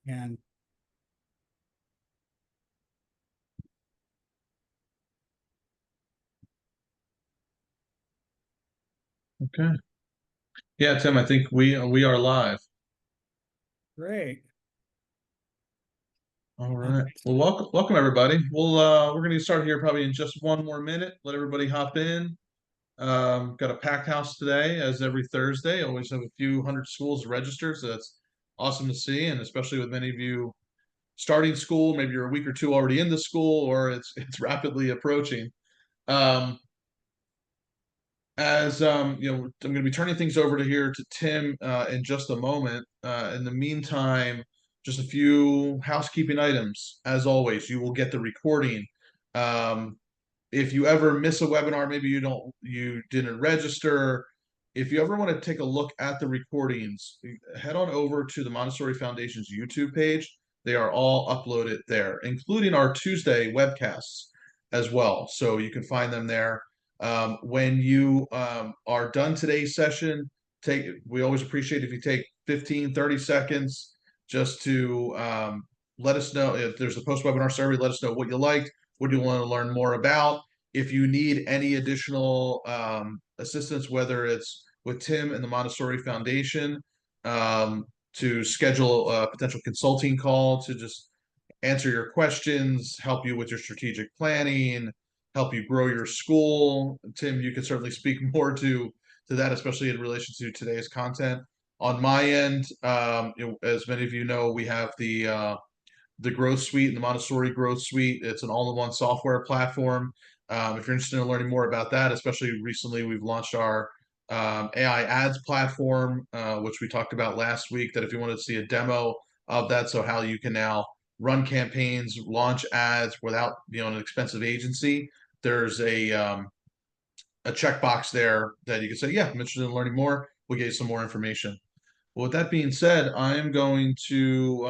And Okay. Yeah, Tim, I think we are live. great. All All right. right. Well, welcome everybody. We're going to start here probably in just one more minute. Let everybody hop in. Got a packed house today, as every Thursday. Always have a few hundred schools registered, so that's awesome to see, and especially with many of you starting school, maybe you're a week or two already in the school, or it's rapidly approaching. Um, as I'm going to be turning things over to here to Tim in just a moment. In the meantime, just a few housekeeping items. As always, you will get the recording. Um, if you ever miss a webinar, maybe you didn't register. If you ever want to take a look at the recordings, head on over to the Montessori Foundation's YouTube page. They are all uploaded there, including our Tuesday webcasts as well. So you can find them there. When you are done today's session, we always appreciate if you take 15, 30 seconds just to let us know if there's a post-webinar survey. Let us know what you liked, what do you want to learn more about. If you need any additional assistance, whether it's with Tim and the Montessori Foundation, to schedule a potential consulting call to just answer your questions, help you with your strategic planning, help you grow your school. Tim, you can certainly speak more to that, especially in relation to today's content. On my end, as many of you know, we have the Growth Suite and the Montessori Growth Suite. It's an all-in-one software platform. If you're interested in learning more about that, especially recently, we've launched our AI ads platform, which we talked about last week. That if you want to see a demo of that, so how you can now run campaigns, launch ads without an expensive agency. There's a checkbox there that you can say, yeah, I'm interested in learning more. We'll get you some more information. Well, with that being said, I am going to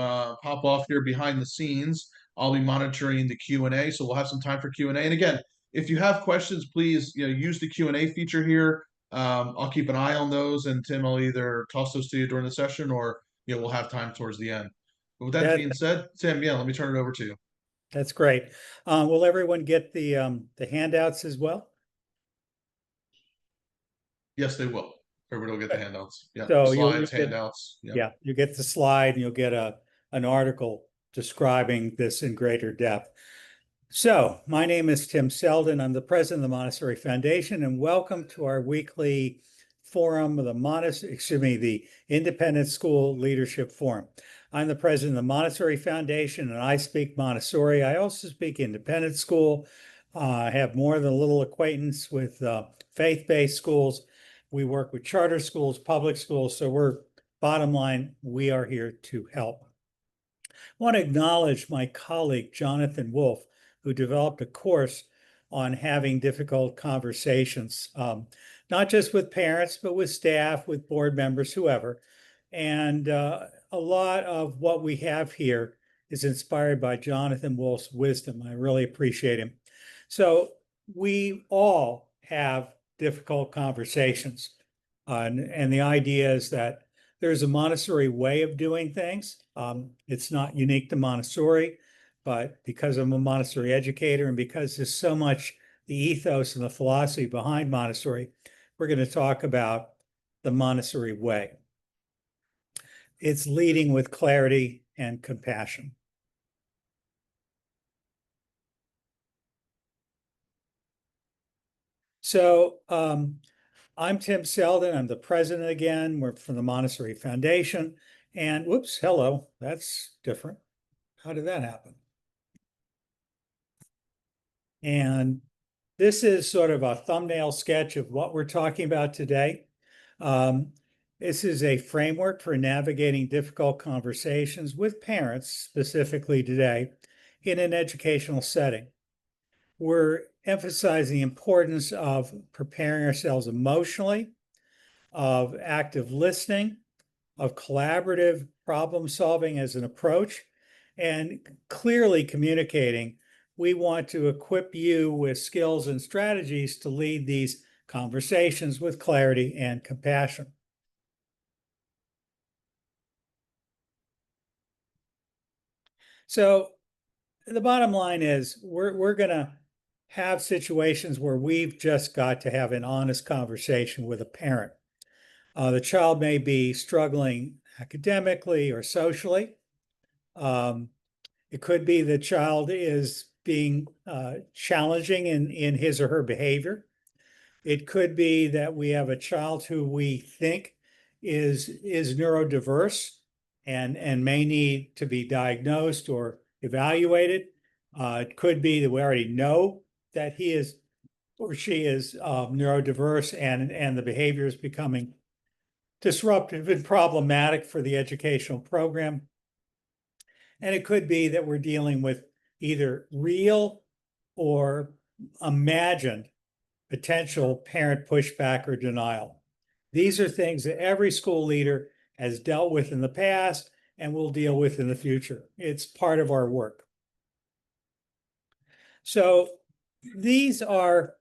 pop off here behind the scenes. I'll be monitoring the Q&A, so we'll have some time for Q&A. And again, if you have questions, please use the Q&A feature here. I'll keep an eye on those, and Tim, I'll either toss those to you during the session, or we'll have time towards the end. But with that That being said, Tim, yeah, let me turn it over to you. that's great. Will everyone get the handouts as well? Yes, they will. Everybody will get the handouts. Yeah, So you'll slides, get, handouts. Yeah. yeah, you get the slide and you'll get an article describing this in greater depth. So my name is Tim Selden. I'm the president of the Montessori Foundation, and welcome to our weekly forum of the Independent School Leadership Forum. I'm the president of the Montessori Foundation, and I speak Montessori. I also speak independent school. I have more than a little acquaintance with faith-based schools. We work with charter schools, public schools. So bottom line, we are here to help. I want to acknowledge my colleague, Jonathan Wolf, who developed a course on having difficult conversations, not just with parents, but with staff, with board members, whoever. And a lot of what we have here is inspired by Jonathan Wolf's wisdom. I really appreciate him. So we all have difficult conversations. And the idea is that there's a Montessori way of doing things. It's not unique to Montessori, but because I'm a Montessori educator and because there's so much the ethos and the philosophy behind Montessori, we're going to talk about the Montessori way. It's leading with clarity and compassion. So I'm Tim Selden. I'm the president again. We're from the Montessori Foundation. And whoops, hello, that's different. How did that happen? And this is sort of a thumbnail sketch of what we're talking about today. This is a framework for navigating difficult conversations with parents, specifically today, in an educational setting. We're emphasizing the importance of preparing ourselves emotionally, of active listening, of collaborative problem solving as an approach, and clearly communicating. We want to equip you with skills and strategies to lead these conversations with clarity and compassion. So the bottom line is we're going to have situations where we've just got to have an honest conversation with a parent. The child may be struggling academically or socially. Um, it could be the child is being challenging in his or her behavior. It could be that we have a child who we think is neurodiverse and may need to be diagnosed or evaluated. It could be that we already know that he is or she is neurodiverse and the behavior is becoming disruptive and problematic for the educational program. And it could be that we're dealing with either real or imagined potential parent pushback or denial. These are things that every school leader has dealt with in the past and will deal with in the future. It's part of our work. So these are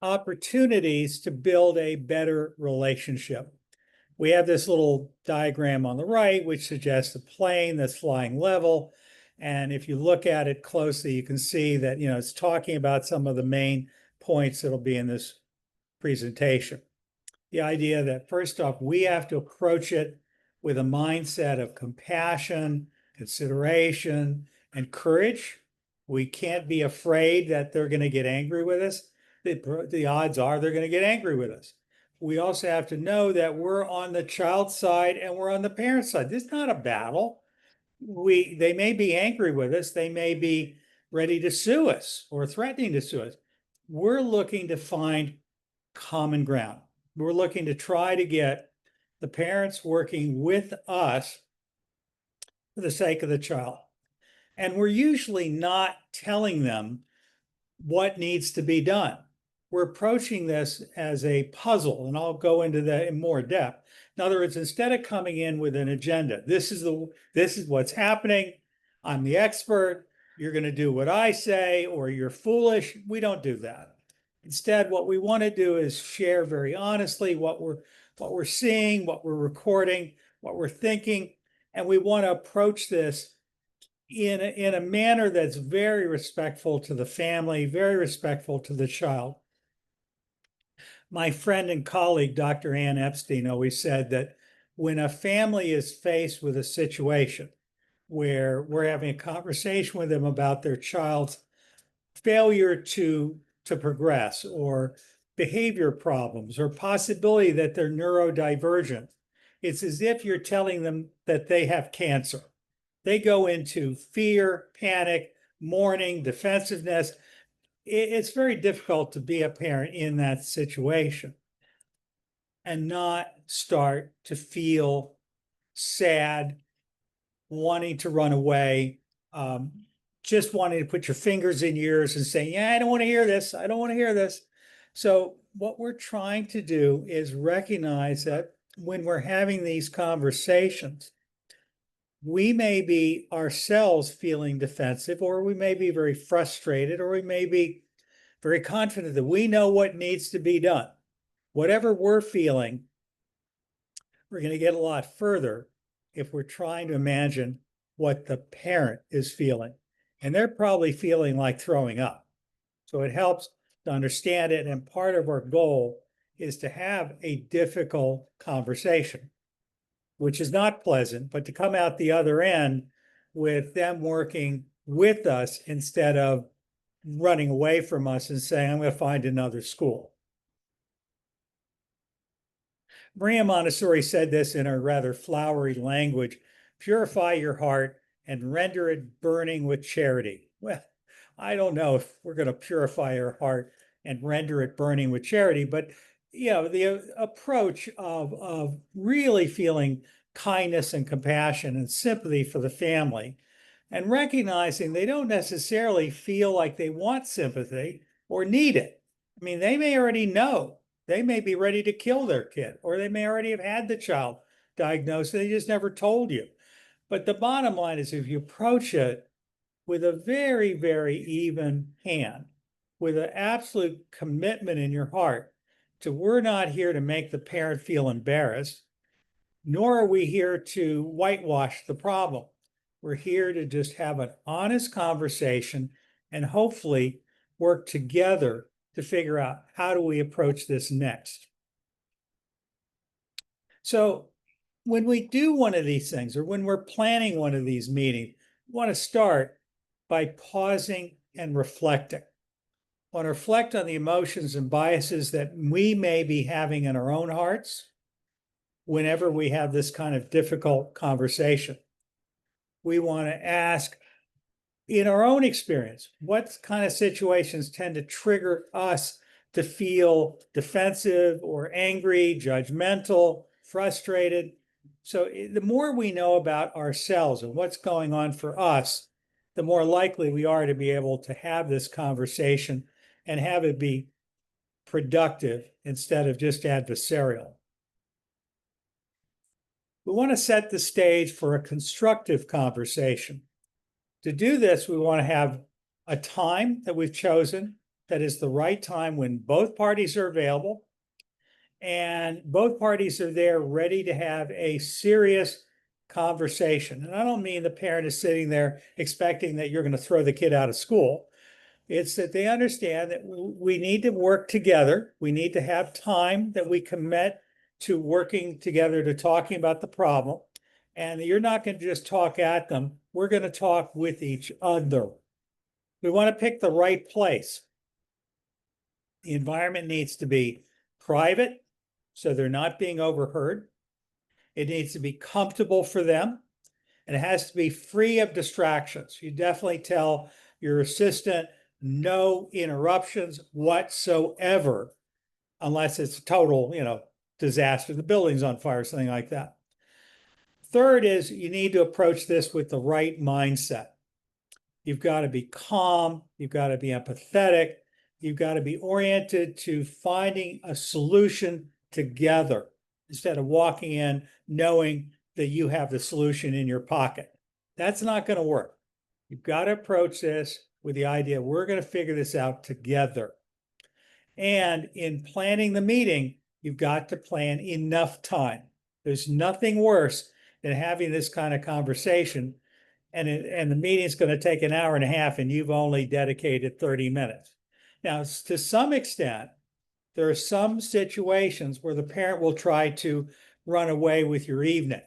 opportunities to build a better relationship. We have this little diagram on the right, which suggests a plane that's flying level. And if you look at it closely, you can see that, it's talking about some of the main points that'll be in this presentation. The idea that first off, we have to approach it with a mindset of compassion, consideration, and courage. We can't be afraid that they're going to get angry with us. The odds are they're going to get angry with us. We also have to know that we're on the child's side and we're on the parent's side. This is not a battle. They may be angry with us. They may be ready to sue us or threatening to sue us. We're looking to find common ground. We're looking to try to get the parents working with us for the sake of the child. And we're usually not telling them what needs to be done. We're approaching this as a puzzle, and I'll go into that in more depth. In other words, instead of coming in with an agenda, this is what's happening. I'm the expert. You're going to do what I say, or you're foolish. We don't do that. Instead, what we want to do is share very honestly what we're seeing, what we're recording, what we're thinking, and we want to approach this in a manner that's very respectful to the family, very respectful to the child. My friend and colleague, Dr. Ann Epstein, always said that when a family is faced with a situation where we're having a conversation with them about their child's failure to progress or behavior problems or possibility that they're neurodivergent, it's as if you're telling them that they have cancer. They go into fear, panic, mourning, defensiveness. It's very difficult to be a parent in that situation and not start to feel sad, wanting to run away, just wanting to put your fingers in your ears and say, yeah, I don't want to hear this. I don't want to hear this. So what we're trying to do is recognize that when we're having these conversations, we may be ourselves feeling defensive, or we may be very frustrated, or we may be very confident that we know what needs to be done. Whatever we're feeling, we're going to get a lot further if we're trying to imagine what the parent is feeling. And they're probably feeling like throwing up. So it helps to understand it. And part of our goal is to have a difficult conversation, which is not pleasant, but to come out the other end with them working with us instead of running away from us and saying, I'm going to find another school. Maria Montessori said this in her rather flowery language: purify your heart and render it burning with charity. Well, I don't know if we're going to purify our heart and render it burning with charity, but the approach of really feeling kindness and compassion and sympathy for the family and recognizing they don't necessarily feel like they want sympathy or need it. I mean, they may already know. They may be ready to kill their kid, or they may already have had the child diagnosed and they just never told you. But the bottom line is, if you approach it with a very, very even hand, with an absolute commitment in your heart to, we're not here to make the parent feel embarrassed, nor are we here to whitewash the problem. We're here to just have an honest conversation and hopefully work together to figure out how do we approach this next. So when we do one of these things, or when we're planning one of these meetings, we want to start by pausing and reflecting. We want to reflect on the emotions and biases that we may be having in our own hearts whenever we have this kind of difficult conversation. We want to ask, in our own experience, what kind of situations tend to trigger us to feel defensive or angry, judgmental, frustrated? So the more we know about ourselves and what's going on for us, the more likely we are to be able to have this conversation and have it be productive instead of just adversarial. We want to set the stage for a constructive conversation. To do this, we want to have a time that we've chosen that is the right time when both parties are available and both parties are there ready to have a serious conversation. And I don't mean the parent is sitting there expecting that you're going to throw the kid out of school. It's that they understand that we need to work together. We need to have time that we commit to working together to talking about the problem. And you're not going to just talk at them. We're going to talk with each other. We want to pick the right place. The environment needs to be private, so they're not being overheard. It needs to be comfortable for them. And it has to be free of distractions. You definitely tell your assistant no interruptions whatsoever, unless it's a total, disaster. The building's on fire, something like that. Third is you need to approach this with the right mindset. You've got to be calm. You've got to be empathetic. You've got to be oriented to finding a solution together instead of walking in knowing that you have the solution in your pocket. That's not going to work. You've got to approach this with the idea we're going to figure this out together. And in planning the meeting, you've got to plan enough time. There's nothing worse than having this kind of conversation and the meeting's going to take an hour and a half and you've only dedicated 30 minutes. Now, to some extent, there are some situations where the parent will try to run away with your evening.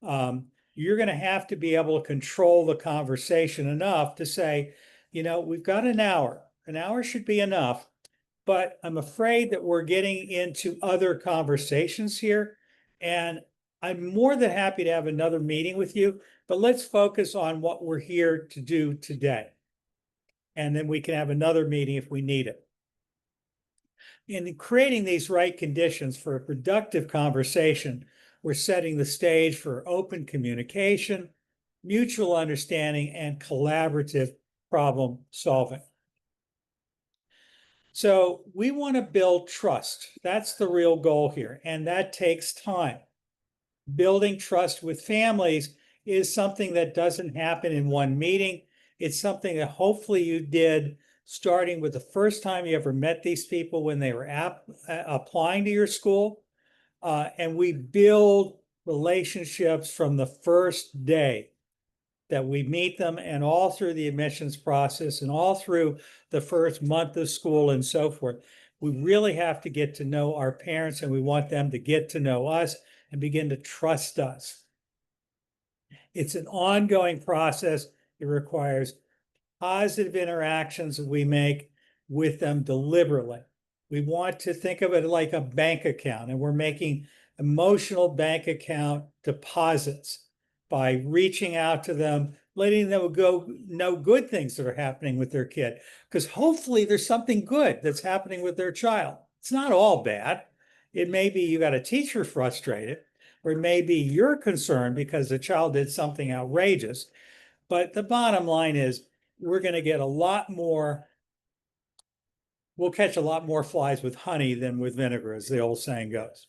You're going to have to be able to control the conversation enough to say, we've got an hour. An hour should be enough, but I'm afraid that we're getting into other conversations here. And I'm more than happy to have another meeting with you, but let's focus on what we're here to do today. And then we can have another meeting if we need it. In creating these right conditions for a productive conversation, we're setting the stage for open communication, mutual understanding, and collaborative problem solving. So we want to build trust. That's the real goal here, and that takes time. Building trust with families is something that doesn't happen in one meeting. It's something that hopefully you did starting with the first time you ever met these people when they were applying to your school. And we build relationships from the first day that we meet them and all through the admissions process and all through the first month of school and so forth. We really have to get to know our parents and we want them to get to know us and begin to trust us. It's an ongoing process. It requires positive interactions that we make with them deliberately. We want to think of it like a bank account, and we're making emotional bank account deposits by reaching out to them, letting them go know good things that are happening with their kid, because hopefully there's something good that's happening with their child. It's not all bad. It may be you got a teacher frustrated, or it may be you're concerned because the child did something outrageous. But the bottom line is we're going to get we'll catch a lot more flies with honey than with vinegar, as the old saying goes.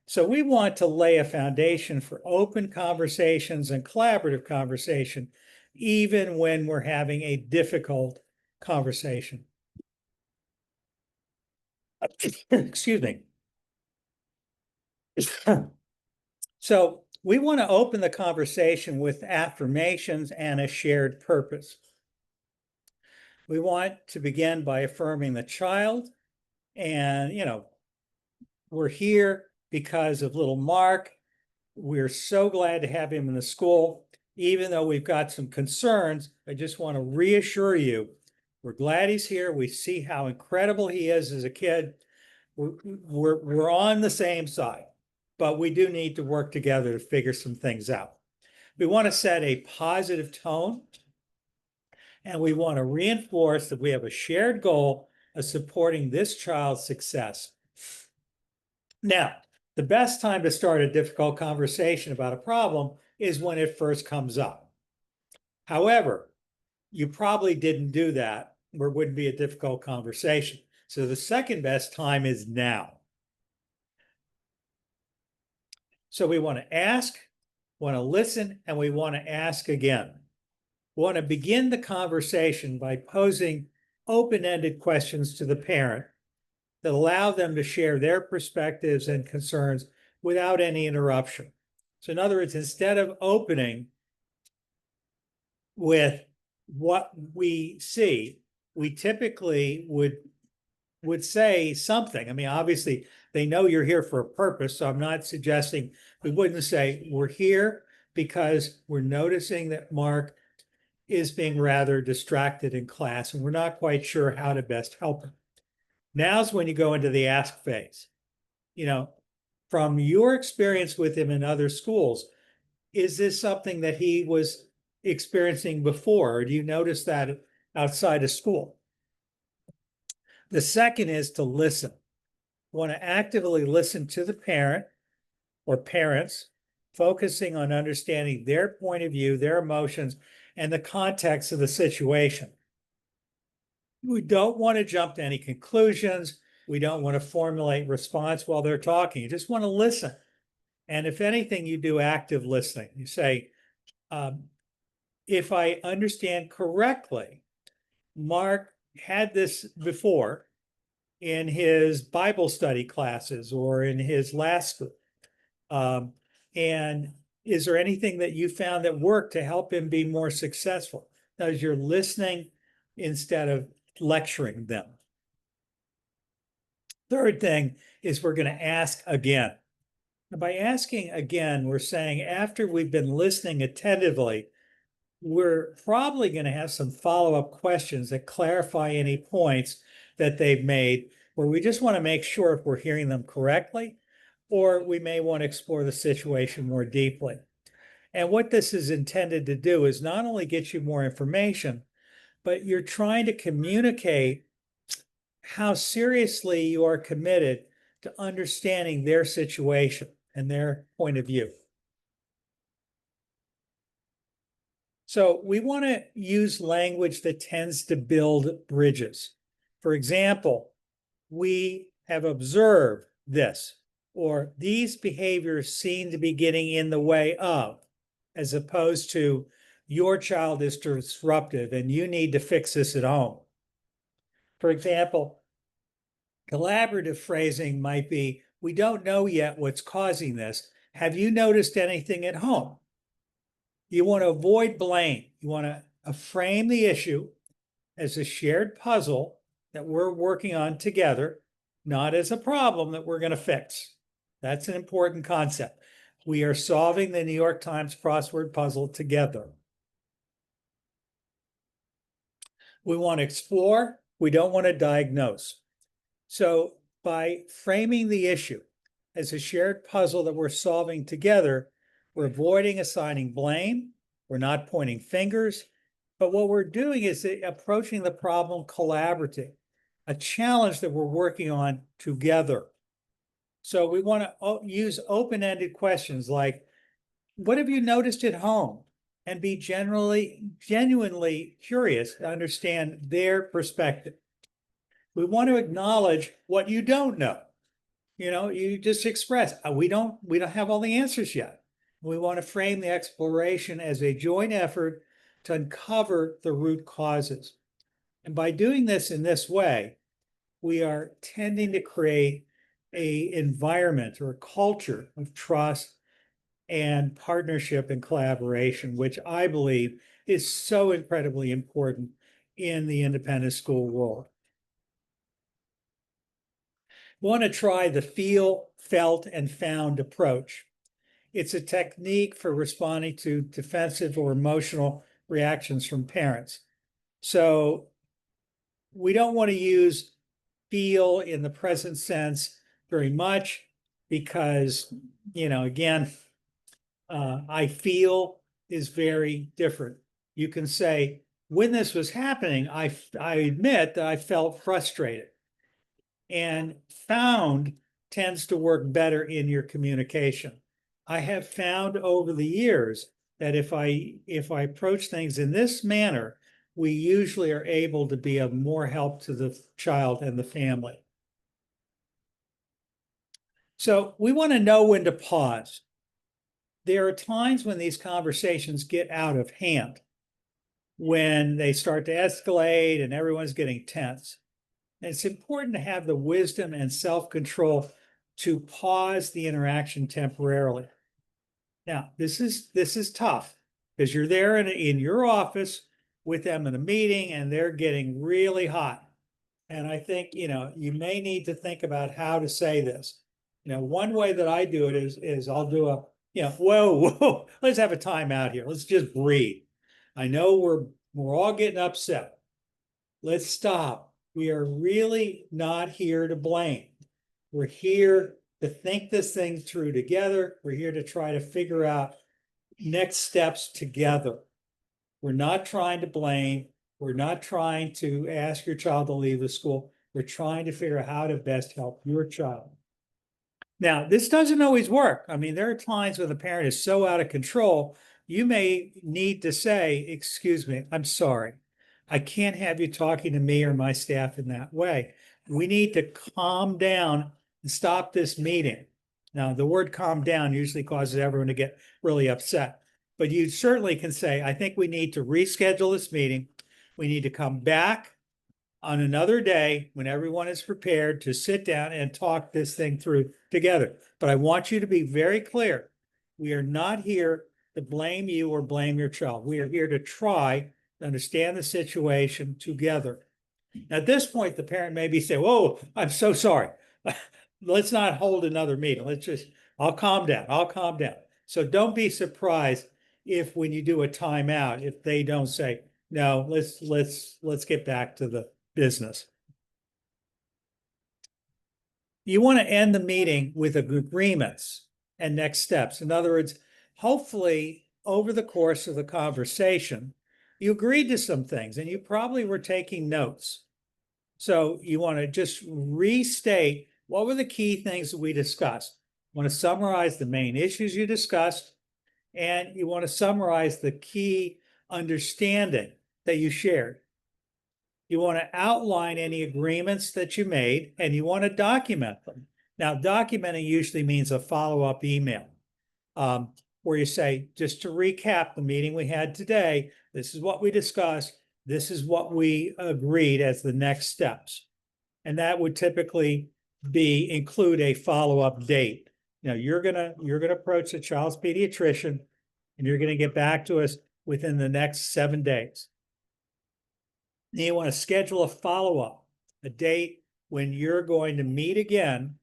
So we want to lay a foundation for open conversations and collaborative conversation, even when we're having a difficult conversation. Excuse me. So We want to open the conversation with affirmations and a shared purpose. We want to begin by affirming the child, and, we're here because of little Mark. We're so glad to have him in the school. Even though we've got some concerns, I just want to reassure you, we're glad he's here. We see how incredible he is as a kid. We're on the same side, but we do need to work together to figure some things out. We want to set a positive tone, and we want to reinforce that we have a shared goal of supporting this child's success. Now, the best time to start a difficult conversation about a problem is when it first comes up. However, you probably didn't do that, or it wouldn't be a difficult conversation. So the second best time is now. So we want to ask, want to listen, and we want to ask again. We want to begin the conversation by posing open-ended questions to the parent that allow them to share their perspectives and concerns without any interruption. So in other words, instead of opening with what we see, we typically would say something. I mean, obviously, they know you're here for a purpose, so I'm not suggesting we wouldn't say we're here because we're noticing that Mark is being rather distracted in class, and we're not quite sure how to best help him. Now's when you go into the ask phase. From your experience with him in other schools, is this something that he was experiencing before, or do you notice that outside of school? The second is to listen. You want to actively listen to the parent or parents, focusing on understanding their point of view, their emotions, and the context of the situation. We don't want to jump to any conclusions. We don't want to formulate response while they're talking. You just want to listen. And if anything, you do active listening. You say, if I understand correctly, Mark had this before in his Bible study classes or in his last school. And is there anything that you found that worked to help him be more successful? As you're listening instead of lecturing them. Third thing is we're going to ask again. And by asking again, we're saying after we've been listening attentively, we're probably going to have some follow-up questions that clarify any points that they've made, where we just want to make sure if we're hearing them correctly, or we may want to explore the situation more deeply. And what this is intended to do is not only get you more information, but you're trying to communicate how seriously you are committed to understanding their situation and their point of view. So we want to use language that tends to build bridges. For example, we have observed this, or these behaviors seem to be getting in the way of, as opposed to your child is disruptive and you need to fix this at home. For example, collaborative phrasing might be, we don't know yet what's causing this. Have you noticed anything at home? You want to avoid blame. You want to frame the issue as a shared puzzle that we're working on together, not as a problem that we're going to fix. That's an important concept. We are solving the New York Times crossword puzzle together. We want to explore. We don't want to diagnose. So by framing the issue as a shared puzzle that we're solving together, we're avoiding assigning blame. We're not pointing fingers. But what we're doing is approaching the problem collaborative, a challenge that we're working on together. So we want to use open-ended questions like, what have you noticed at home? And be genuinely curious to understand their perspective. We want to acknowledge what you don't know. You just express, we don't have all the answers yet. We want to frame the exploration as a joint effort to uncover the root causes. And by doing this in this way, we are tending to create an environment or a culture of trust and partnership and collaboration, which I believe is so incredibly important in the independent school world. Want to try the feel, felt, and found approach. It's a technique for responding to defensive or emotional reactions from parents. So we don't want to use feel in the present sense very much because, again, I feel is very different. You can say, when this was happening, I admit that I felt frustrated. And found tends to work better in your communication. I have found over the years that if I approach things in this manner, we usually are able to be of more help to the child and the family. So we want to know when to pause. There are times when these conversations get out of hand, when they start to escalate and everyone's getting tense. And it's important to have the wisdom and self-control to pause the interaction temporarily. Now, this is tough because you're there in your office with them in a meeting and they're getting really hot. And I think, you may need to think about how to say this. One way that I do it is I'll do a, whoa, let's have a timeout here. Let's just breathe. I know we're all getting upset. Let's stop. We are really not here to blame. We're here to think this thing through together. We're here to try to figure out next steps together. We're not trying to blame. We're not trying to ask your child to leave the school. We're trying to figure out how to best help your child. Now, this doesn't always work. I mean, there are times when the parent is so out of control, you may need to say, excuse me, I'm sorry. I can't have you talking to me or my staff in that way. We need to calm down and stop this meeting. Now, the word calm down usually causes everyone to get really upset, but you certainly can say, I think we need to reschedule this meeting. We need to come back on another day when everyone is prepared to sit down and talk this thing through together. But I want you to be very clear. We are not here to blame you or blame your child. We are here to try to understand the situation together. At this point, the parent may be saying, whoa, I'm so sorry. Let's not hold another meeting. I'll calm down. I'll calm down. So don't be surprised if when you do a timeout, if they don't say, no, let's get back to the business. You want to end the meeting with agreements and next steps. In other words, hopefully over the course of the conversation, you agreed to some things and you probably were taking notes. So you want to just restate what were the key things that we discussed. You want to summarize the main issues you discussed, and you want to summarize the key understanding that you shared. You want to outline any agreements that you made, and you want to document them. Now, documenting usually means a follow-up email where you say, just to recap the meeting we had today, this is what we discussed, this is what we agreed as the next steps. And that would typically include a follow-up date. You're gonna approach the child's pediatrician and you're gonna get back to us within the next 7 days. Then you want to schedule a follow-up, a date when you're going to meet again,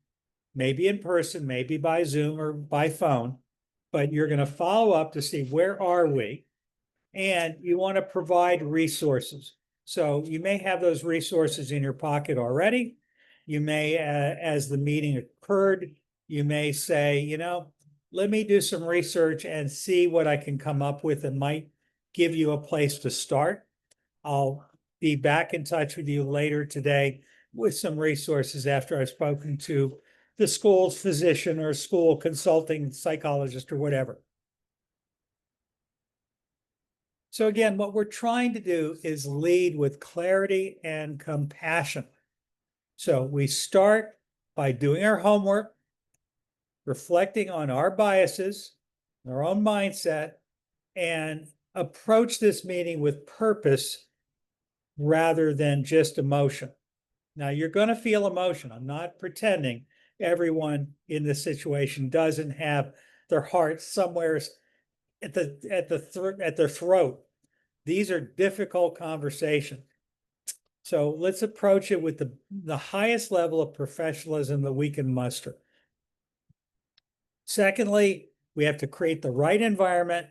maybe in person, maybe by Zoom or by phone, but you're going to follow up to see where are we, and you want to provide resources. So you may have those resources in your pocket already. You may, as the meeting occurred, you may say, let me do some research and see what I can come up with and might give you a place to start. I'll be back in touch with you later today with some resources after I've spoken to the school's physician or school consulting psychologist or whatever. So again, what we're trying to do is lead with clarity and compassion. So we start by doing our homework, reflecting on our biases, our own mindset, and approach this meeting with purpose rather than just emotion. Now, you're going to feel emotion. I'm not pretending everyone in this situation doesn't have their heart somewhere at their throat. These are difficult conversations. So let's approach it with the highest level of professionalism that we can muster. Secondly, we have to create the right environment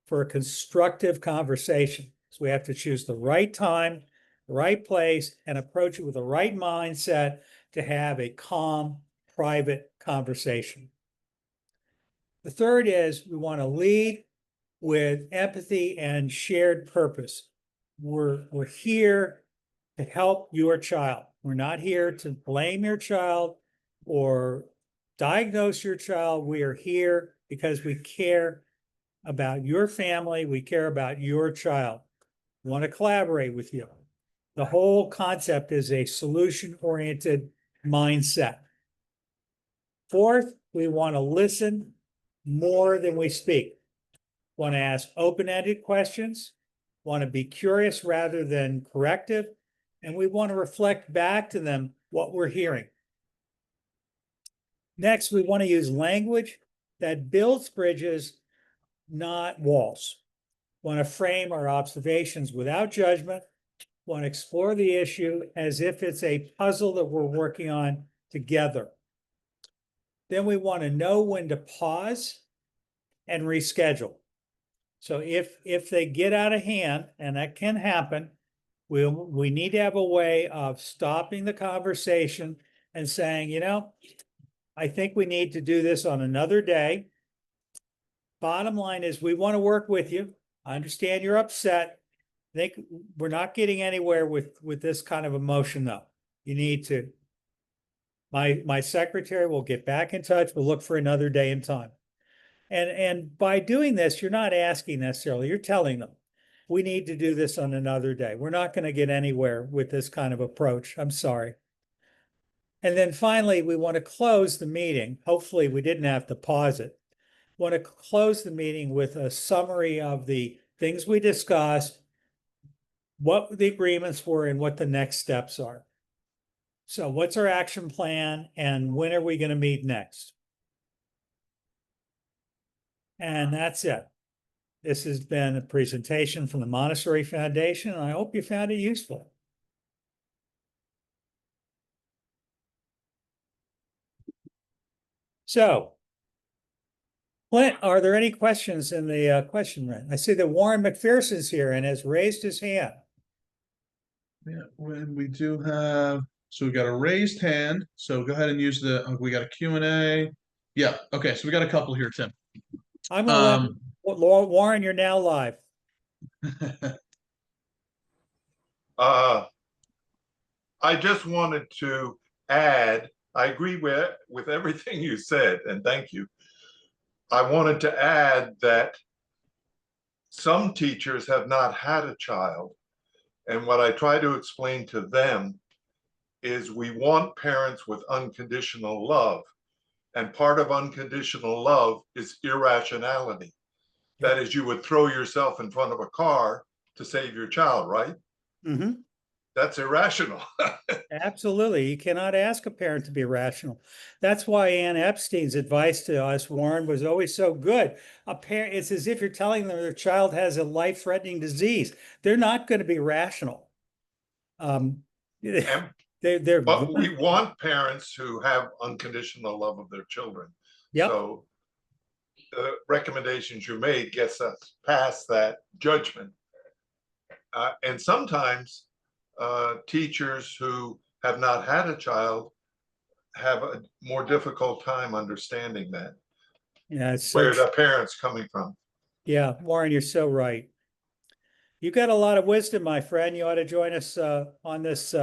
for a constructive conversation. So we have to choose the right time, the right place, and approach it with the right mindset to have a calm, private conversation. The third is we want to lead with empathy and shared purpose. We're here to help your child. We're not here to blame your child or diagnose your child. We are here because we care about your family. We care about your child. We want to collaborate with you. The whole concept is a solution-oriented mindset. Fourth, we want to listen more than we speak. Want to ask open-ended questions, want to be curious rather than corrective, and we want to reflect back to them what we're hearing. Next, we want to use language that builds bridges, not walls. Want to frame our observations without judgment, want to explore the issue as if it's a puzzle that we're working on together. Then we want to know when to pause and reschedule. So if they get out of hand, and that can happen, we need to have a way of stopping the conversation and saying, you know, I think we need to do this on another day. Bottom line is we want to work with you. I understand you're upset. I think we're not getting anywhere with this kind of emotion though. You need to, my secretary will get back in touch. We'll look for another day and time. And by doing this, you're not asking necessarily, you're telling them, we need to do this on another day. We're not going to get anywhere with this kind of approach. I'm sorry. And then finally, we want to close the meeting. Hopefully we didn't have to pause it. We want to close the meeting with a summary of the things we discussed, what the agreements were, and what the next steps are. So what's our action plan and when are we going to meet next? And that's it. This has been a presentation from the Montessori Foundation, and I hope you found it useful. So, Clint, are there any questions in the question room? I see that Warren McPherson's here and has raised his hand. Yeah, when we do have, so we got a raised hand. So go ahead and use we got a Q&A. Yeah, okay, so we got a couple here, Tim. I'm going to Warren, you're now live. I just wanted to add, I agree with everything you said, and thank you. I wanted to add that some teachers have not had a child, and what I try to explain to them is we want parents with unconditional love, and part of unconditional love is irrationality. That is, you would throw yourself in front of a car to save your child, right? Mm-hmm. That's irrational. Absolutely. You cannot ask a parent to be rational. That's why Ann Epstein's advice to us, Warren, was always so good. A parent, it's as if you're telling them their child has a life-threatening disease. They're not going to be rational. But we want parents who have unconditional love of their children. Yep. So the recommendations you made gets us past that judgment. And sometimes teachers who have not had a child have a more difficult time understanding that. Yeah, it's where the parents coming from. Yeah, Warren, you're so right. You've got a lot of wisdom, my friend. You ought to join us on this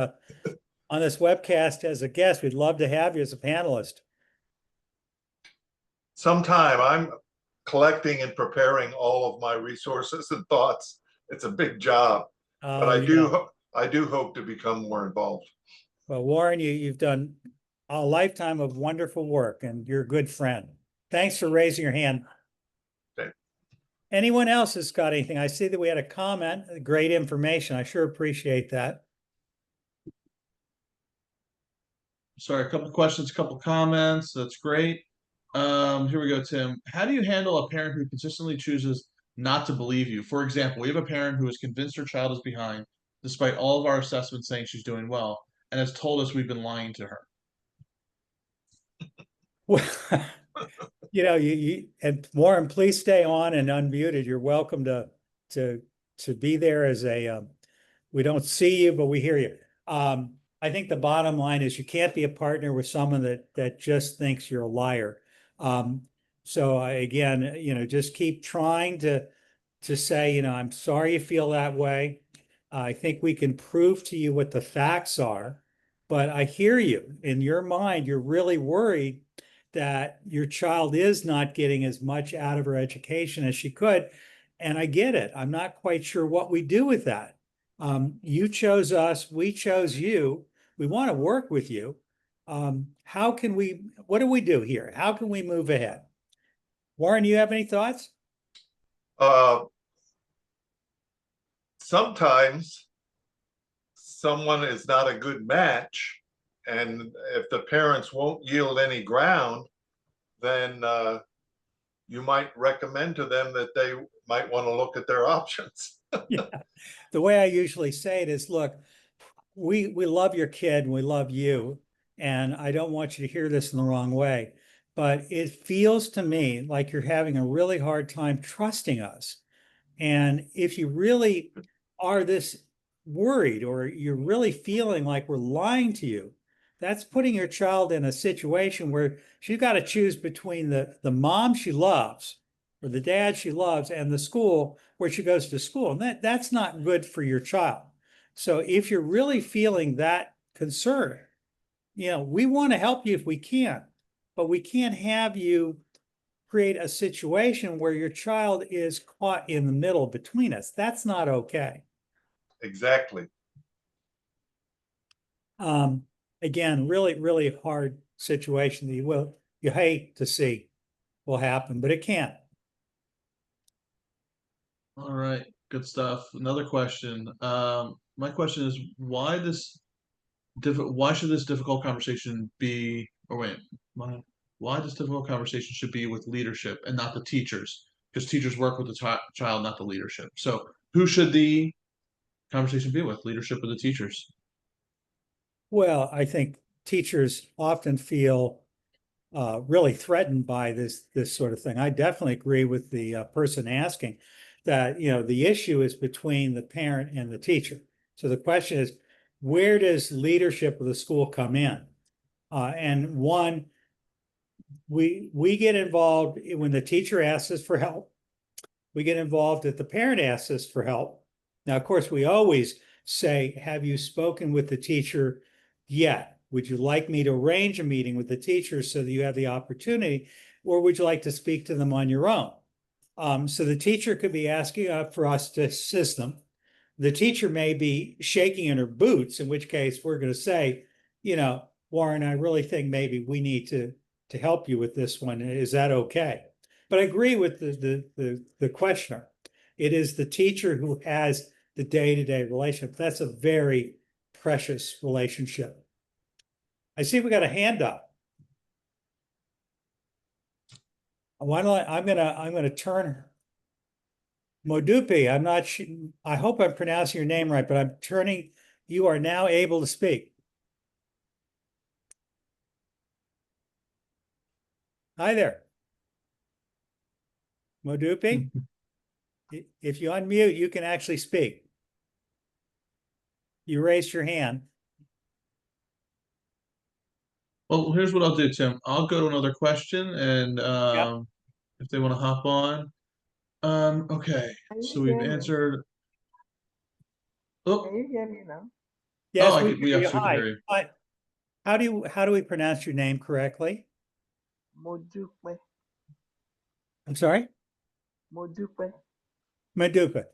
webcast as a guest. We'd love to have you as a panelist. Sometime. I'm collecting and preparing all of my resources and thoughts. It's a big job, but I do hope to become more involved. Well, Warren, you've done a lifetime of wonderful work, and you're a good friend. Thanks for raising your hand. Okay. Anyone else has got anything? I see that we had a comment. Great information. I sure appreciate that. Sorry, a couple questions, a couple comments. That's great. Here we go, Tim. How do you handle a parent who consistently chooses not to believe you? For example, we have a parent who is convinced her child is behind, despite all of our assessments saying she's doing well, and has told us we've been lying to her. Well, and Warren, please stay on and unmuted. You're welcome to be there as a, we don't see you, but we hear you. I think the bottom line is you can't be a partner with someone that just thinks you're a liar. So again, just keep trying to say, I'm sorry you feel that way. I think we can prove to you what the facts are, but I hear you. In your mind, you're really worried that your child is not getting as much out of her education as she could. And I get it. I'm not quite sure what we do with that. You chose us, we chose you. We want to work with you. What do we do here? How can we move ahead? Warren, you have any thoughts? Uh, Sometimes someone is not a good match, and if the parents won't yield any ground, then you might recommend to them that they might want to look at their options. Yeah. The way I usually say it is, look, we love your kid and we love you, and I don't want you to hear this in the wrong way, but it feels to me like you're having a really hard time trusting us. And if you really are this worried or you're really feeling like we're lying to you, that's putting your child in a situation where she's got to choose between the mom she loves or the dad she loves and the school where she goes to school. And that's not good for your child. So if you're really feeling that concern, we want to help you if we can, but we can't have you create a situation where your child is caught in the middle between us. That's not okay. Exactly. Again, really, really hard situation that you hate to see will happen, but it can. All right, good stuff. Another question. My question is, why should this difficult conversation be, or wait, why this difficult conversation should be with leadership and not the teachers? Because teachers work with the child, not the leadership. So who should the conversation be with, leadership or the teachers? Well, I think teachers often feel really threatened by this sort of thing. I definitely agree with the person asking that, the issue is between the parent and the teacher. So the question is, where does leadership of the school come in? And one, we get involved when the teacher asks us for help. We get involved if the parent asks us for help. Now, of course, we always say, have you spoken with the teacher yet? Would you like me to arrange a meeting with the teacher so that you have the opportunity, or would you like to speak to them on your own? So the teacher could be asking for us to assist them. The teacher may be shaking in her boots, in which case we're going to say, Warren, I really think maybe we need to help you with this one. Is that okay? But I agree with the questioner. It is the teacher who has the day-to-day relationship. That's a very precious relationship. I see we got a hand up. Why don't I'm gonna turn Modupi. I'm not sure. I hope I'm pronouncing your name right, but I'm turning. You are now able to speak. Hi there, Modupi. If you unmute, you can actually speak. You raised your hand. Well, here's what I'll do, Tim. I'll go to another question, and Yep. if they want to hop on. Okay, Can so you we've hear me? answered. Can Oh, you hear me now? Yes, we we hear you. absolutely Hi. hear you. Hi. How do we pronounce your name correctly? Modupe. I'm sorry? Modupe. Maduka.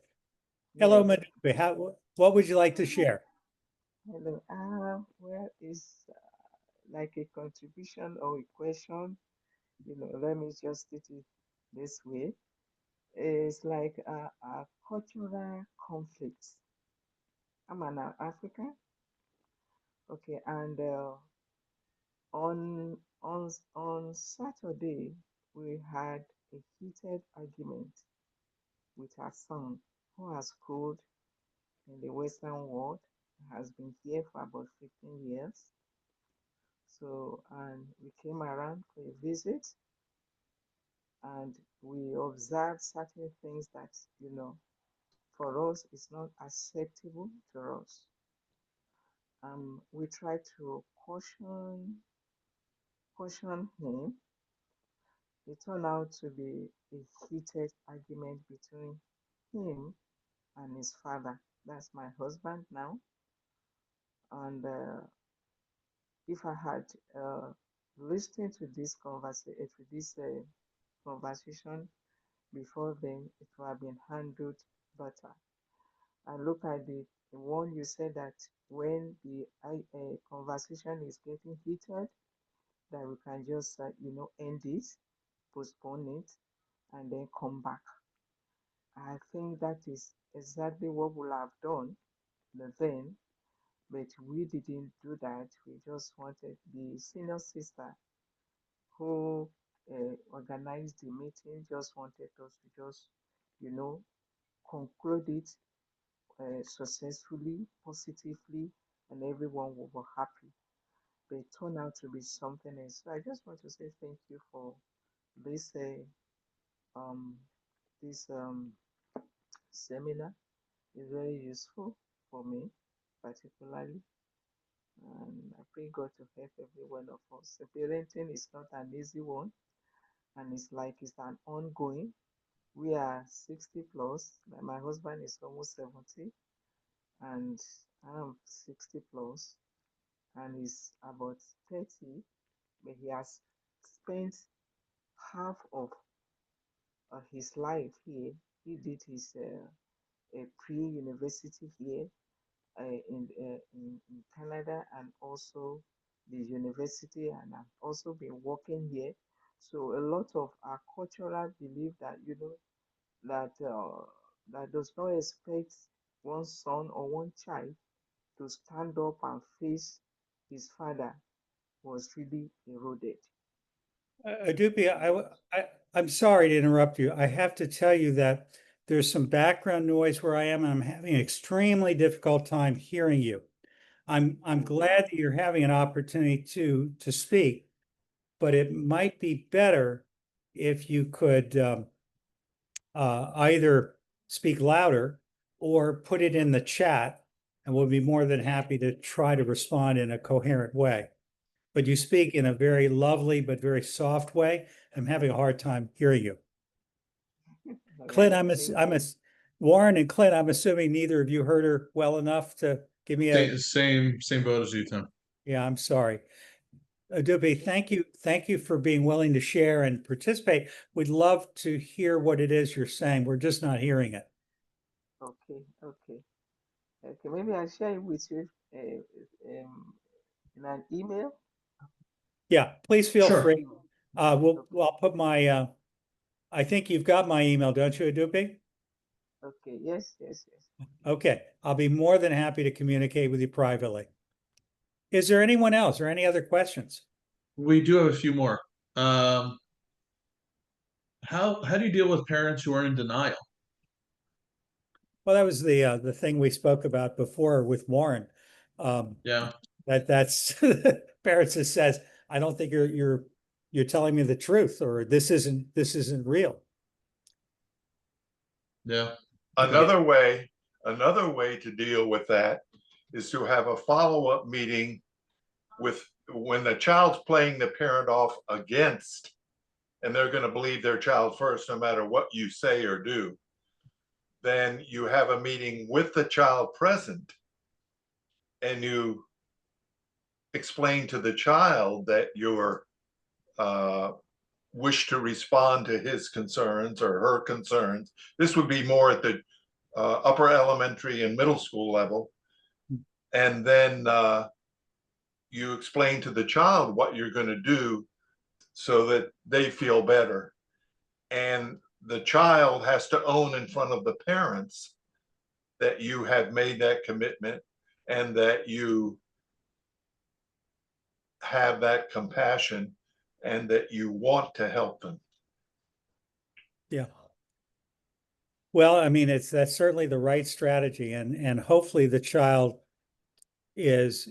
Hello, Yes. Maduka. What would you like to share? Hello. Well, it's like a contribution or a question. Let me just state it this way. It's like a cultural conflicts. I'm an African. Okay, and On Saturday, we had a heated argument with our son, who has schooled in the Western world, has been here for about 15 years. So, and we came around for a visit, and we observed certain things that, for us, is not acceptable to us. We tried to caution him. It turned out to be a heated argument between him and his father. That's my husband now. And if I had listened to this conversation before then, it would have been handled better. And look at the one you said, that when the conversation is getting heated, that we can just end it, postpone it, and then come back. I think that is exactly what we'll have done then, but we didn't do that. We just wanted the senior sister who organized the meeting, just wanted us to just, conclude it successfully, positively, and everyone will be happy. But it turned out to be something else. So I just want to say thank you for this um this seminar. It's very useful for me, particularly, and I pray God to help every one of us. The parenting is not an easy one, and it's like it's an ongoing. We are 60 plus. My husband is almost 70, and I'm 60 plus, and he's about 30, but he has spent half of his life here. He did his pre-university here in Canada, and also the university, and I've also been working here. So a lot of our cultural belief that that does not expect one son or one child to stand up and face his father was really eroded. Adupi, I'm sorry to interrupt you. I have to tell you that there's some background noise where I am, and I'm having an extremely difficult time hearing you. I'm glad that you're having an opportunity to speak, but it might be better if you could either speak louder or put it in the chat, and we'll be more than happy to try to respond in a coherent way. But you speak in a very lovely but very soft way. I'm having a hard time hearing you. All Clint, right, Warren and Clint, I'm assuming neither of you heard her well enough to give me a. Same boat as you, Tim. Yeah, I'm sorry. Adupi, thank you for being willing to share and participate. We'd love to hear what it is you're saying. We're just not hearing it. okay. Maybe I'll share it with you in an email. Yeah, please feel Sure. free. I'll put my. I think you've got my email, don't you, Adupi? Okay. Yes. Okay, I'll be more than happy to communicate with you privately. Is there anyone else or any other questions? We do have a few more. How do you deal with parents who are in denial? Well, that was the thing we spoke about before with Warren. Yeah. That's parents that says, I don't think you're telling me the truth, or this isn't real. Yeah. Another way to deal with that is to have a follow-up meeting with when the child's playing the parent off against, and they're going to believe their child first, no matter what you say or do. Then you have a meeting with the child present, and you explain to the child that your wish to respond to his concerns or her concerns. This would be more at the upper elementary and middle school level. And then you explain to the child what you're going to do so that they feel better. And the child has to own in front of the parents that you have made that commitment, and that you have that compassion and that you want to help them. Yeah. Well, I mean, that's certainly the right strategy, and hopefully the child is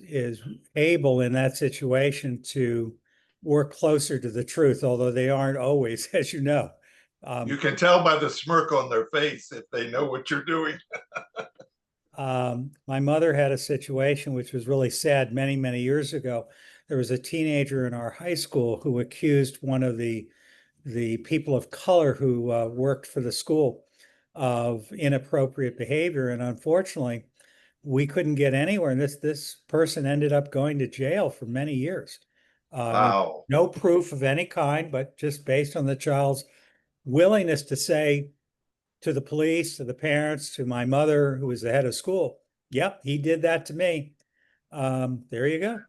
able in that situation to work closer to the truth, although they aren't always, as you know. You can tell by the smirk on their face if they know what you're doing. My mother had a situation which was really sad many, many years ago. There was a teenager in our high school who accused one of the people of color who worked for the school of inappropriate behavior. And unfortunately, we couldn't get anywhere. And this person ended up going to jail for many years. Wow. No proof of any kind, but just based on the child's willingness to say to the police, to the parents, to my mother, who was the head of school, yep, he did that to me. There you go.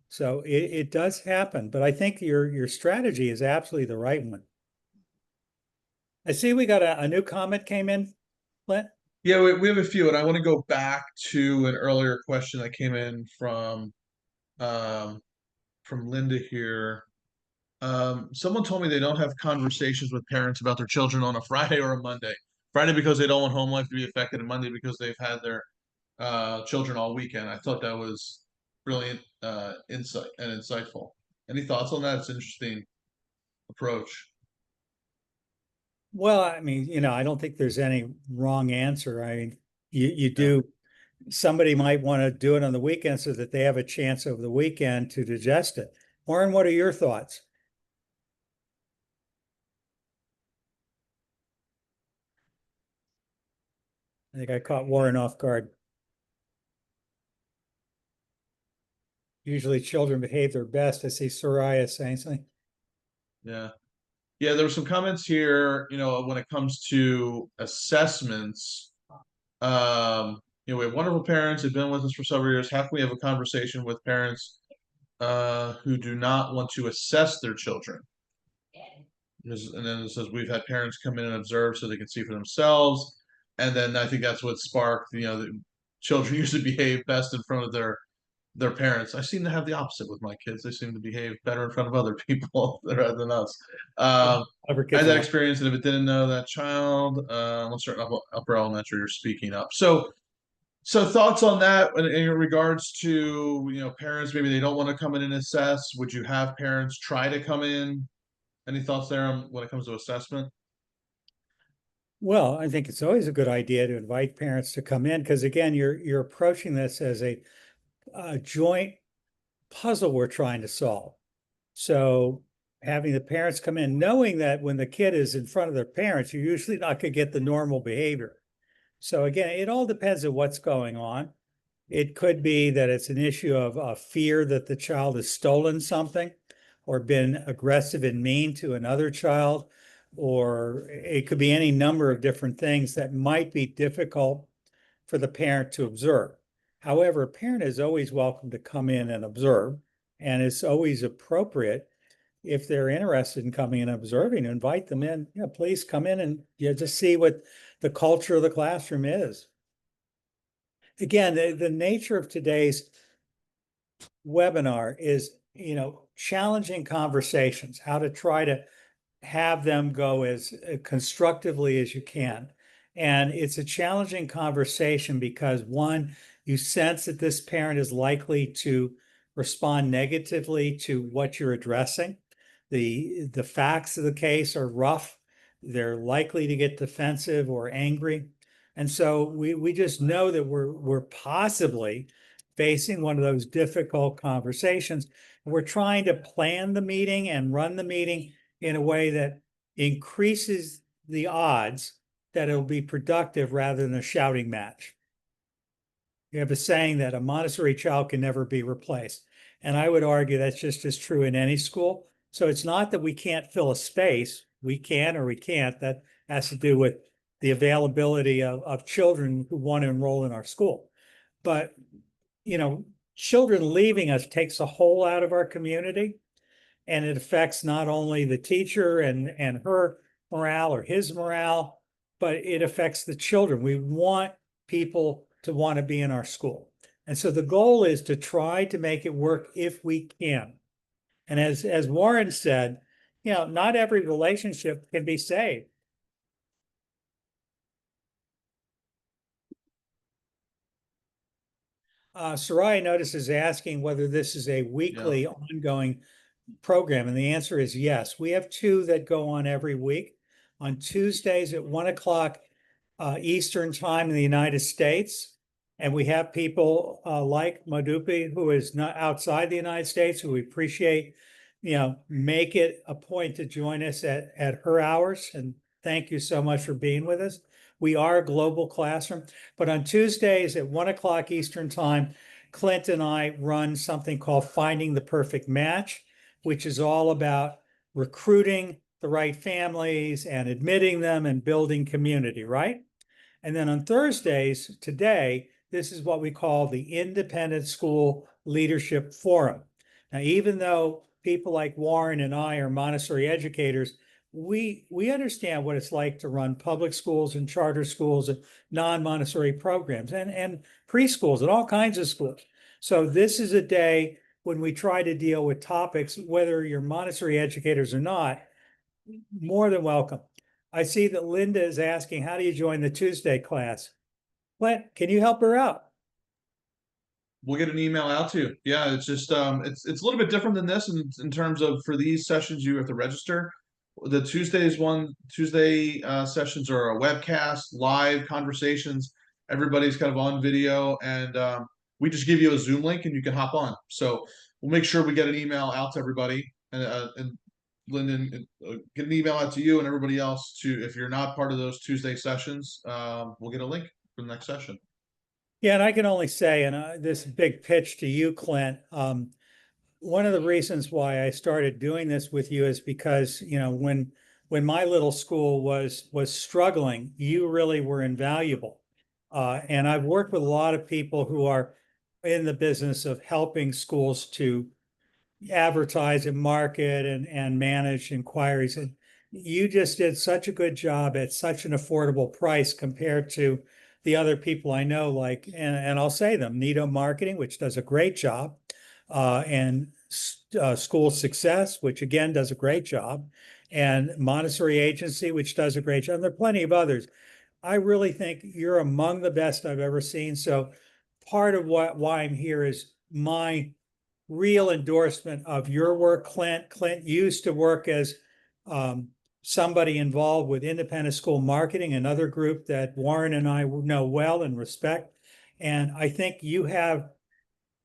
So it does happen, but I think your strategy is absolutely the right one. I see we got a new comment came in, Clint. Yeah, we have a few, and I want to go back to an earlier question that came in from Linda here. Someone told me they don't have conversations with parents about their children on a Friday or a Monday. Friday because they don't want home life to be affected, and Monday because they've had their children all weekend. I thought that was brilliant insight and insightful. Any thoughts on that? It's an interesting approach. Well, I mean, I don't think there's any wrong answer. I mean, you do, somebody might want to do it on the weekend so that they have a chance over the weekend to digest it. Warren, what are your thoughts? I think I caught Warren off guard. Usually children behave their best. I see Soraya saying something. Yeah. Yeah, there were some comments here, when it comes to assessments. We have wonderful parents who've been with us for several years. How can we have a conversation with parents who do not want to assess their children? And then it says we've had parents come in and observe so they can see for themselves. And then I think that's what sparked, the children usually behave best in front of their parents. I seem to have the opposite with my kids. They seem to behave better in front of other people rather than us. I had that experience, and if it didn't know that child, let's start upper elementary or speaking up. So thoughts on that in regards to parents, maybe they don't want to come in and assess. Would you have parents try to come in? Any thoughts there on when it comes to assessment? Well, I think it's always a good idea to invite parents to come in because again, you're approaching this as a joint puzzle we're trying to solve. So having the parents come in, knowing that when the kid is in front of their parents, you're usually not going to get the normal behavior. So again, it all depends on what's going on. It could be that it's an issue of fear that the child has stolen something or been aggressive and mean to another child, or it could be any number of different things that might be difficult for the parent to observe. However, a parent is always welcome to come in and observe, and it's always appropriate if they're interested in coming and observing, invite them in. Please come in and just see what the culture of the classroom is. Again, the nature of today's webinar is, challenging conversations, how to try to have them go as constructively as you can. And it's a challenging conversation because one, you sense that this parent is likely to respond negatively to what you're addressing. The facts of the case are rough. They're likely to get defensive or angry. And so we just know that we're possibly facing one of those difficult conversations. We're trying to plan the meeting and run the meeting in a way that increases the odds that it'll be productive rather than a shouting match. You have a saying that a Montessori child can never be replaced. And I would argue that's just as true in any school. So it's not that we can't fill a space. We can or we can't. That has to do with the availability of children who want to enroll in our school. But, children leaving us takes a hole out of our community. And it affects not only the teacher and her morale or his morale, but it affects the children. We want people to want to be in our school. And so the goal is to try to make it work if we can. And as Warren said, not every relationship can be saved. Soraya notices asking whether this is a weekly ongoing program, and the answer is yes. We have 2 that go on every week. On Tuesdays at 1 o'clock Eastern time in the United States. And we have people like Madupi, who is not outside the United States, who we appreciate, make it a point to join us at her hours. And thank you so much for being with us. We are a global classroom, but on Tuesdays at 1 o'clock Eastern time, Clint and I run something called Finding the Perfect Match, which is all about recruiting the right families and admitting them and building community, right? And then on Thursdays, today, this is what we call the Independent School Leadership Forum. Now, even though people like Warren and I are Montessori educators, we understand what it's like to run public schools and charter schools and non-Montessori programs and preschools and all kinds of schools. So this is a day when we try to deal with topics, whether you're Montessori educators or not, more than welcome. I see that Linda is asking, how do you join the Tuesday class? Clint, can you help her out? We'll get an email out to you. Yeah, it's just it's a little bit different than this in terms of, for these sessions you have to register. The Tuesday sessions are a webcast, live conversations. Everybody's kind of on video, and we just give you a Zoom link and you can hop on. So we'll make sure we get an email out to everybody, and Lyndon, get an email out to you and everybody else to, if you're not part of those Tuesday sessions, we'll get a link for the next session. Yeah, and I can only say, and this big pitch to you, Clint, one of the reasons why I started doing this with you is because, when my little school was struggling, you really were invaluable. And I've worked with a lot of people who are in the business of helping schools to advertise and market and manage inquiries. And you just did such a good job at such an affordable price compared to the other people I know, like, and I'll say them, Nito Marketing, which does a great job, and School Success, which again does a great job, and Montessori Agency, which does a great job. And there are plenty of others. I really think you're among the best I've ever seen. So part of why I'm here is my real endorsement of your work, Clint. Clint used to work as somebody involved with independent school marketing, another group that Warren and I know well and respect. And I think you have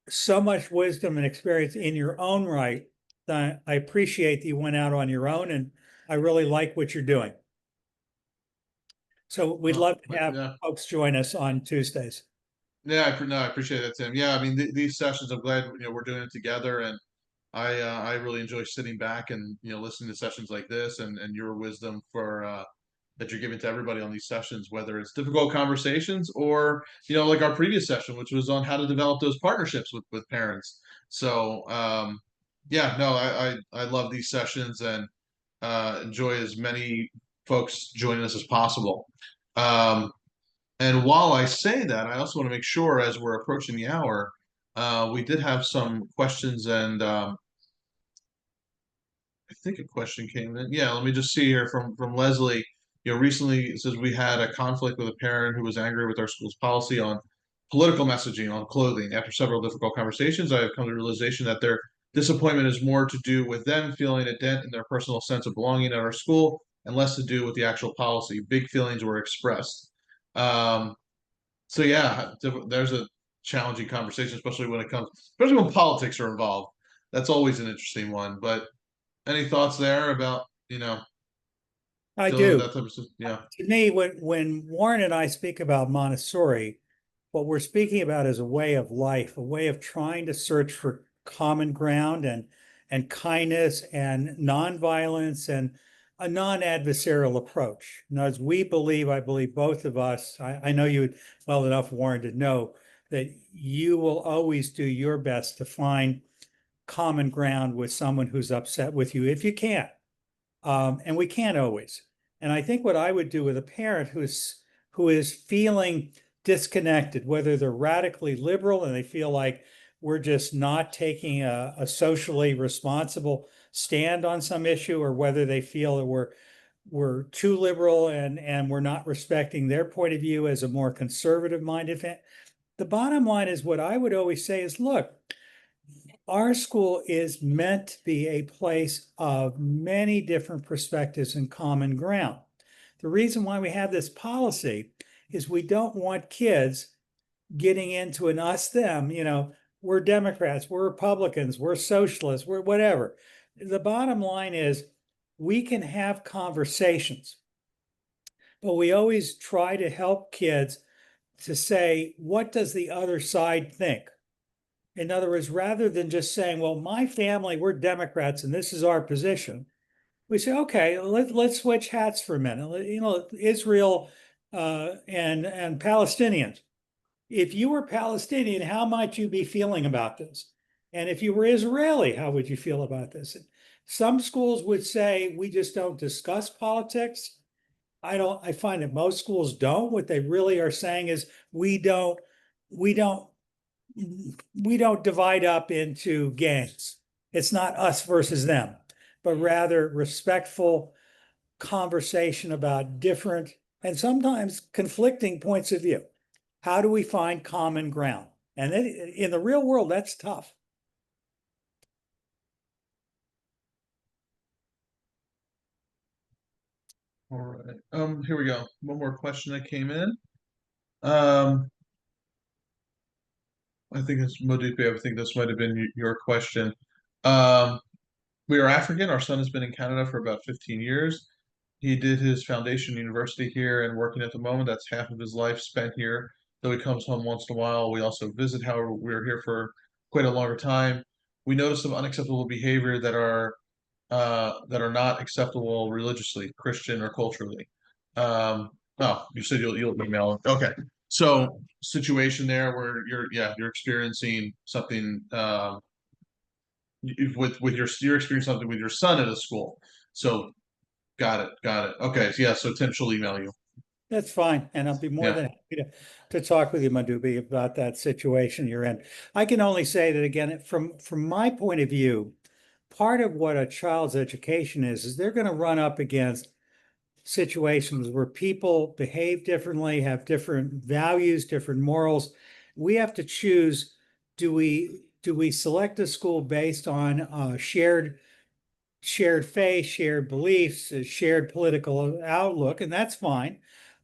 so much wisdom and experience in your own right that I appreciate that you went out on your own, and I really like what you're doing. So we'd love to have folks join us on Tuesdays. Yeah, I appreciate that, Tim. Yeah, I mean, these sessions, I'm glad we're doing it together, and I really enjoy sitting back and listening to sessions like this, and your wisdom for that you're giving to everybody on these sessions, whether it's difficult conversations or like our previous session, which was on how to develop those partnerships with parents. So yeah, no, I love these sessions and enjoy as many folks joining us as possible. And while I say that, I also want to make sure, as we're approaching the hour, we did have some questions, and I think a question came in. Yeah, let me just see here from Leslie. Recently it says we had a conflict with a parent who was angry with our school's policy on political messaging on clothing. After several difficult conversations, I have come to the realization that their disappointment is more to do with them feeling a dent in their personal sense of belonging at our school and less to do with the actual policy. Big feelings were expressed. So yeah, there's a challenging conversation, especially when politics are involved. That's always an interesting one. But any thoughts there about I do. that type of stuff? Yeah. To me, when Warren and I speak about Montessori, what we're speaking about is a way of life, a way of trying to search for common ground and kindness and nonviolence and a non-adversarial approach. Now, as we believe, I believe both of us, I know you well enough, Warren, to know that you will always do your best to find common ground with someone who's upset with you if you can. And we can't always. And I think what I would do with a parent who is feeling disconnected, whether they're radically liberal and they feel like we're just not taking a socially responsible stand on some issue, or whether they feel that we're too liberal and we're not respecting their point of view as a more conservative minded fan. The bottom line is, what I would always say is, look, our school is meant to be a place of many different perspectives and common ground. The reason why we have this policy is we don't want kids getting into an us them, we're Democrats, we're Republicans, we're socialists, we're whatever. The bottom line is, we can have conversations, but we always try to help kids to say, what does the other side think? In other words, rather than just saying, well, my family, we're Democrats and this is our position, we say, okay, let's switch hats for a minute. Israel and Palestinians. If you were Palestinian, how might you be feeling about this? And if you were Israeli, how would you feel about this? Some schools would say, we just don't discuss politics. I find that most schools don't. What they really are saying is, we don't divide up into gangs. It's not us versus them, but rather respectful conversation about different and sometimes conflicting points of view. How do we find common ground? And in the real world, that's tough. All right. Here we go. One more question that came in. I think it's Modipe. I think this might have been your question. We are African. Our son has been in Canada for about 15 years. He did his foundation university here and working at the moment. That's half of his life spent here. Though he comes home once in a while. We also visit. However, we're here for quite a longer time. We notice some unacceptable behavior that are not acceptable religiously, Christian or culturally. Oh, you said you'll email. Okay, so situation there where you're experiencing something you're experiencing something with your son at a school. So got it. Okay, so yeah, so Tim she'll email you. That's fine. And I'll be more than happy to talk with you, Madubi, about that situation you're in. I can only say that, again, from my point of view, part of what a child's education is they're going to run up against situations where people behave differently, have different values, different morals. We have to choose, do we select a school based on shared faith, shared beliefs, a shared political outlook, and that's fine.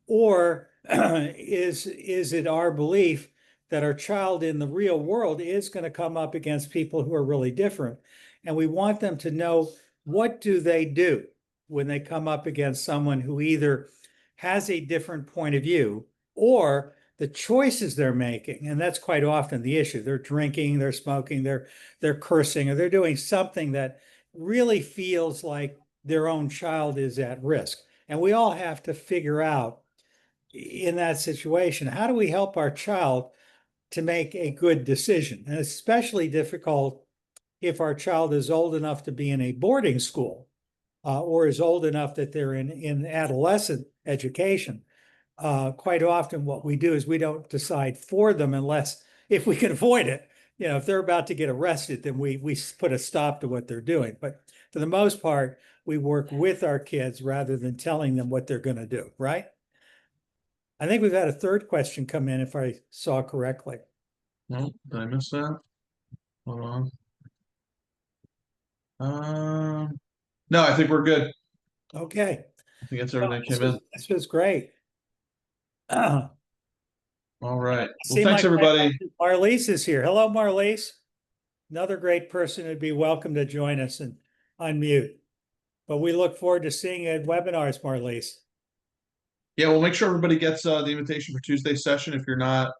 Or is it our belief that our child in the real world is going to come up against people who are really different? And we want them to know, what do they do when they come up against someone who either has a different point of view, or the choices they're making. And that's quite often the issue. They're drinking, they're smoking, they're cursing, or they're doing something that really feels like their own child is at risk. And we all have to figure out, in that situation, how do we help our child to make a good decision? And it's especially difficult if our child is old enough to be in a boarding school, or is old enough that they're in adolescent education. Quite often what we do is we don't decide for them, unless, if we can avoid it. If they're about to get arrested, then we put a stop to what they're doing. But for the most part, we work with our kids rather than telling them what they're going to do, right? I think we've had a third question come in, if I saw correctly. No, did I miss that? Hold on. No, I think we're good. Okay. I think that's everything that came in. This was great. All right. Well, See, thanks, everybody. Marlise is here. Hello, Marlise. Another great person who'd be welcome to join us and unmute. But we look forward to seeing you at webinars, Marlise. Yeah, we'll make sure everybody gets the invitation for Tuesday's session if you're not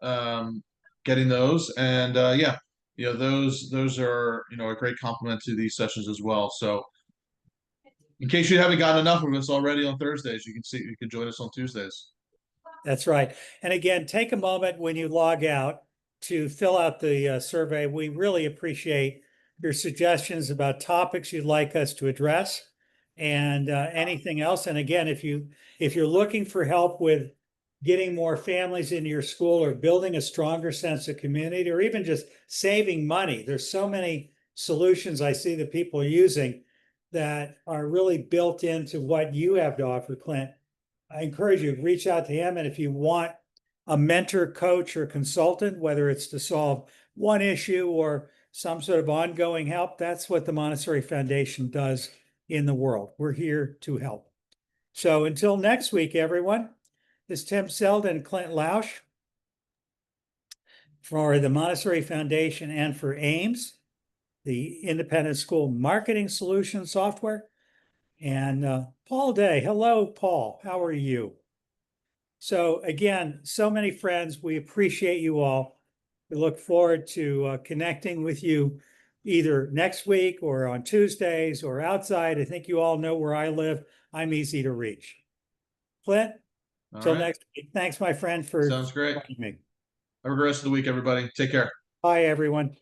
getting those. And yeah, those are a great complement to these sessions as well. So in case you haven't gotten enough of us already on Thursdays, you can join us on Tuesdays. That's right. And again, take a moment when you log out to fill out the survey. We really appreciate your suggestions about topics you'd like us to address, and anything else. And again, if you're looking for help with getting more families into your school or building a stronger sense of community or even just saving money. There's so many solutions I see that people are using that are really built into what you have to offer, Clint. I encourage you to reach out to him. And if you want a mentor, coach, or consultant, whether it's to solve one issue or some sort of ongoing help, that's what the Montessori Foundation does in the world. We're here to help. So until next week, everyone, this is Tim Selden and Clint Lausch for the Montessori Foundation and for AIMS, the Independent School Marketing Solution Software. And Paul Day. Hello, Paul. How are you? So again, so many friends. We appreciate you all. We look forward to connecting with you either next week or on Tuesdays or outside. I think you all know where I live. I'm easy to reach. Clint, till next week. Thanks, my friend, for Sounds great. joining me. Have a great rest of the week, everybody. Take care. Bye, everyone.